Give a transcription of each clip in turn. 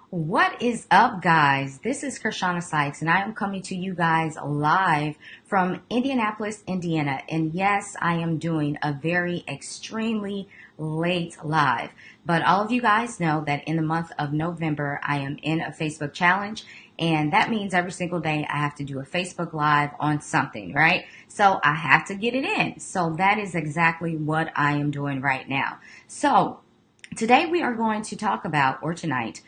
What is up, guys? This is Kirshana Sykes, and I am coming to you guys live from Indianapolis, Indiana. And yes, I am doing a very extremely late live. But all of you guys know that in the month of November, I am in a Facebook challenge, and that means every single day I have to do a Facebook Live on something, right? So I have to get it in. So that is exactly what I am doing right now. So today we are going to talk about, or tonight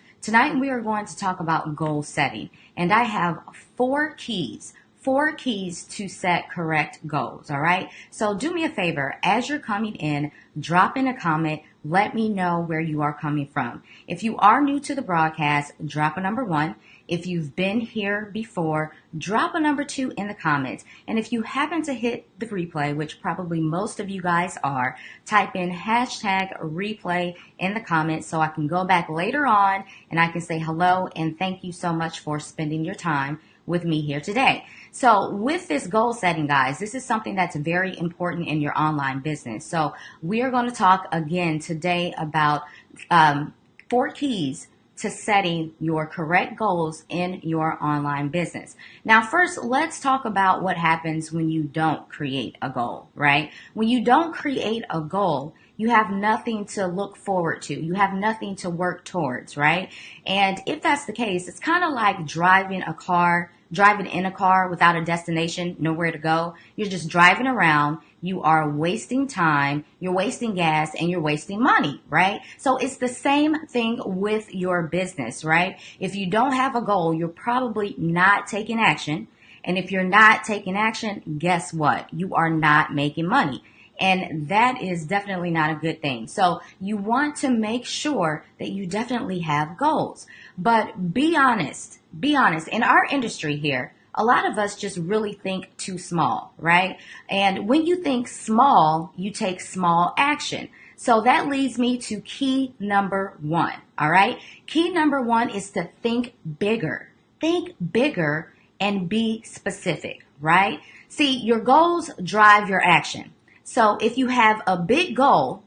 we are going to talk about goal setting. And I have four keys to set correct goals. All right. So do me a favor, as you're coming in, drop in a comment. Let me know where you are coming from. If you are new to the broadcast, drop a number 1. If you've been here before, drop a number 2 in the comments. And if you happen to hit the replay, which probably most of you guys are, type in hashtag replay in the comments so I can go back later on and I can say hello and thank you so much for spending your time with me here today. So with this goal setting, guys, this is something that's very important in your online business. So we are going to talk again today about 4 keys to setting your correct goals in your online business. Now, first, let's talk about what happens when you don't create a goal, right? When you don't create a goal, you have nothing to look forward to. You have nothing to work towards, right? And if that's the case, it's kind of like driving in a car without a destination, nowhere to go. You're just driving around. You are wasting time, you're wasting gas, and you're wasting money, right? So it's the same thing with your business, right? If you don't have a goal, you're probably not taking action. And if you're not taking action, guess what? You are not making money. And that is definitely not a good thing. So you want to make sure that you definitely have goals. But be honest. Be honest. In our industry here, a lot of us just really think too small, right? And when you think small, you take small action. So that leads me to key number 1. All right. Key number 1 is to think bigger. Think bigger and be specific, right? See, your goals drive your action. So if you have a big goal,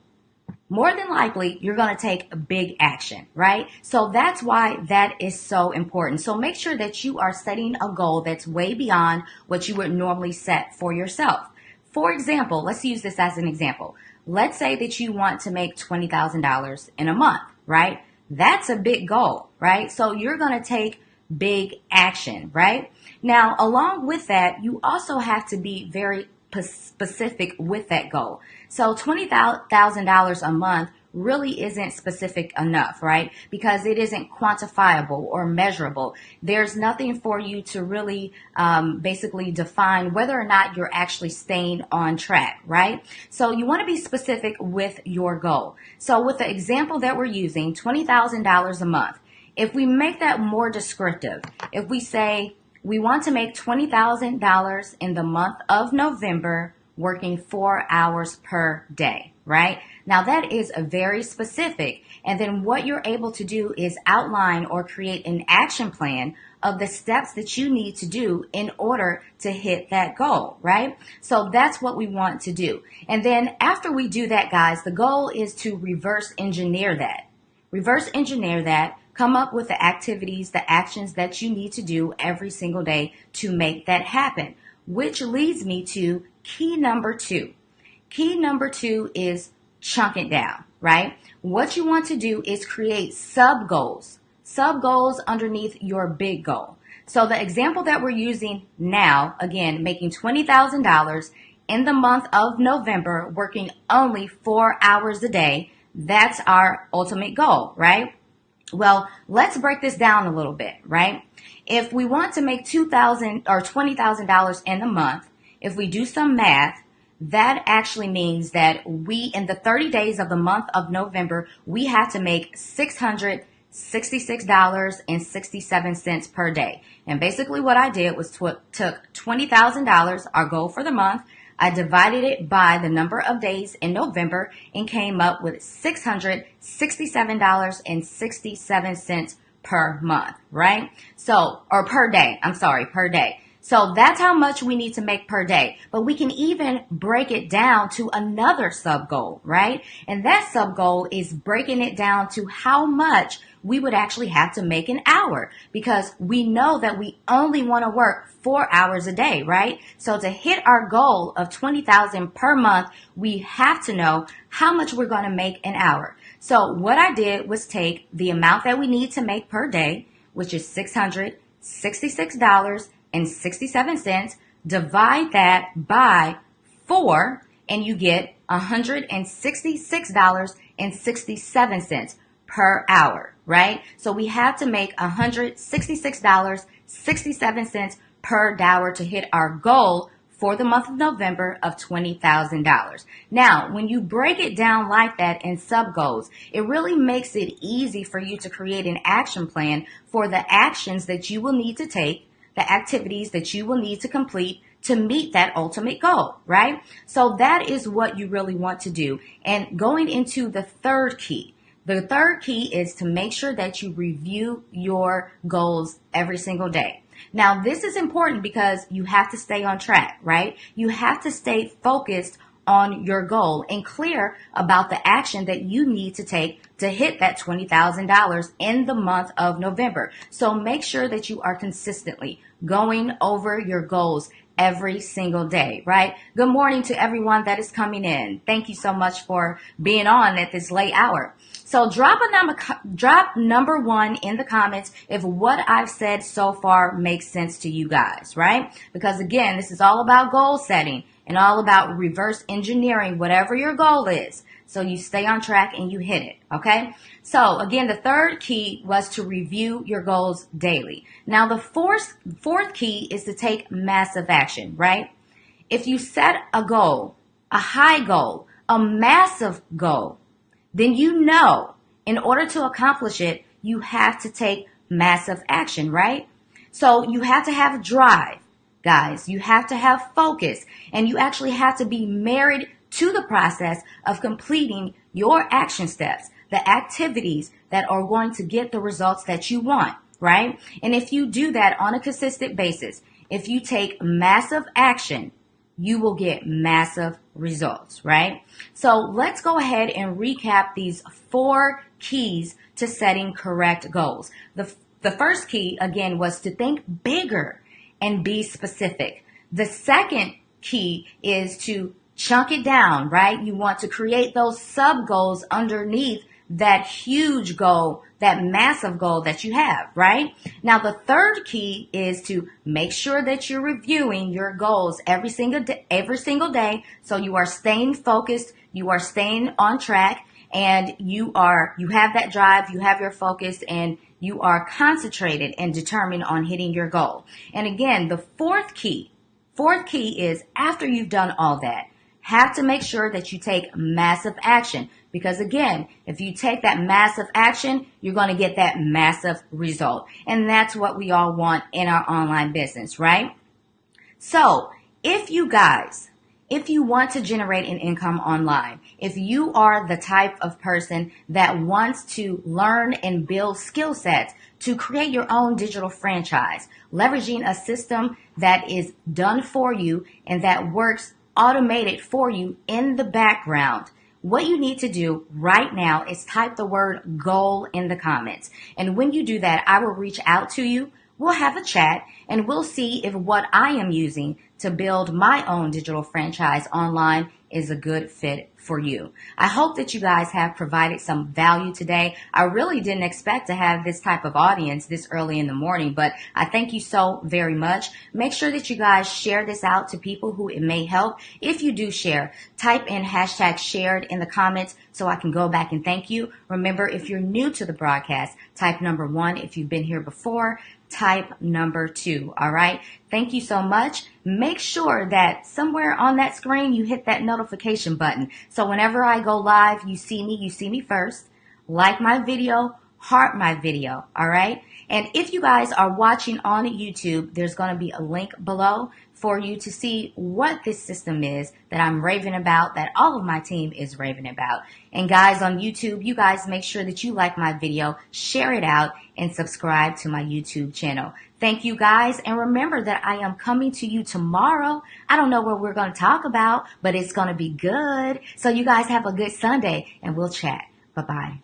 more than likely, you're going to take a big action, right? So that's why that is so important. So make sure that you are setting a goal that's way beyond what you would normally set for yourself. For example, let's use this as an example. Let's say that you want to make $20,000 in a month, right? That's a big goal, right? So you're going to take big action, right? Now, along with that, you also have to be very specific with that goal. So $20,000 a month really isn't specific enough, right? Because it isn't quantifiable or measurable. There's nothing for you to really basically define whether or not you're actually staying on track, right? So you want to be specific with your goal. So with the example that we're using, $20,000 a month, if we make that more descriptive, if we say, we want to make $20,000 in the month of November working 4 hours per day, right? Now that is a very specific. And then what you're able to do is outline or create an action plan of the steps that you need to do in order to hit that goal, right? So that's what we want to do. And then after we do that, guys, the goal is to reverse engineer that. Come up with the activities, the actions that you need to do every single day to make that happen, which leads me to key number 2. Key number 2 is chunk it down, right? What you want to do is create sub goals underneath your big goal. So the example that we're using now, again, making $20,000 in the month of November, working only 4 hours a day, that's our ultimate goal, right? Well, let's break this down a little bit, right? If we want to make $2,000 or $20,000 in a month, if we do some math, that actually means that in the 30 days of the month of November, we have to make $666.67 per day. And basically what I did was took $20,000, our goal for the month, I divided it by the number of days in November and came up with $667.67 per month, right? So, or per day, per day. So that's how much we need to make per day. But we can even break it down to another sub goal, right? And that sub goal is breaking it down to how much we would actually have to make an hour because we know that we only want to work 4 hours a day, right? So to hit our goal of 20,000 per month, we have to know how much we're going to make an hour. So what I did was take the amount that we need to make per day, which is $666.67, divide that by 4, and you get $166.67 per hour, right? So we have to make $166.67 per hour to hit our goal for the month of November of $20,000. Now, when you break it down like that in sub goals, it really makes it easy for you to create an action plan for the actions that you will need to take, the activities that you will need to complete to meet that ultimate goal, right? So that is what you really want to do. And going into the third key is to make sure that you review your goals every single day. Now, this is important because you have to stay on track, right? You have to stay focused on your goal and clear about the action that you need to take to hit that $20,000 in the month of November. So make sure that you are consistently going over your goals every single day, right? Good morning to everyone that is coming in. Thank you so much for being on at this late hour. So drop number 1 in the comments if what I've said so far makes sense to you guys, right? Because again, this is all about goal setting and all about reverse engineering whatever your goal is, so you stay on track and you hit it, okay? So again, the third key was to review your goals daily. Now the fourth key is to take massive action, right? If you set a goal, a high goal, a massive goal, then you know in order to accomplish it, you have to take massive action, right? So you have to have drive, guys. You have to have focus, and you actually have to be married to the process of completing your action steps, the activities that are going to get the results that you want, right? And if you do that on a consistent basis, if you take massive action, you will get massive results, right? So let's go ahead and recap these 4 keys to setting correct goals. The first key, again, was to think bigger and be specific. The second key is to chunk it down, right? You want to create those sub goals underneath that huge goal, that massive goal that you have, right? Now, the third key is to make sure that you're reviewing your goals every single day. So you are staying focused, you are staying on track, and you have that drive, you have your focus, and you are concentrated and determined on hitting your goal. And again, the fourth key is after you've done all that, have to make sure that you take massive action. Because again, if you take that massive action, you're going to get that massive result. And that's what we all want in our online business, right? So if you want to generate an income online, if you are the type of person that wants to learn and build skill sets to create your own digital franchise, leveraging a system that is done for you and that works automated for you in the background, what you need to do right now is type the word goal in the comments. And when you do that, I will reach out to you. We'll have a chat and we'll see if what I am using to build my own digital franchise online is a good fit for you. I hope that you guys have provided some value today. I really didn't expect to have this type of audience this early in the morning, but I thank you so very much. Make sure that you guys share this out to people who it may help. If you do share, type in #shared in the comments so I can go back and thank you. Remember, if you're new to the broadcast, type number 1. If you've been here before, type number 2. All right. Thank you so much. Make sure that somewhere on that screen, you hit that notification button. So whenever I go live, you see me first. Like my video, heart my video. All right. And if you guys are watching on YouTube, there's going to be a link below for you to see what this system is that I'm raving about, that all of my team is raving about. And guys on YouTube, you guys make sure that you like my video, share it out, and subscribe to my YouTube channel. Thank you guys. And remember that I am coming to you tomorrow. I don't know what we're going to talk about, but it's going to be good. So you guys have a good Sunday and we'll chat. Bye-bye.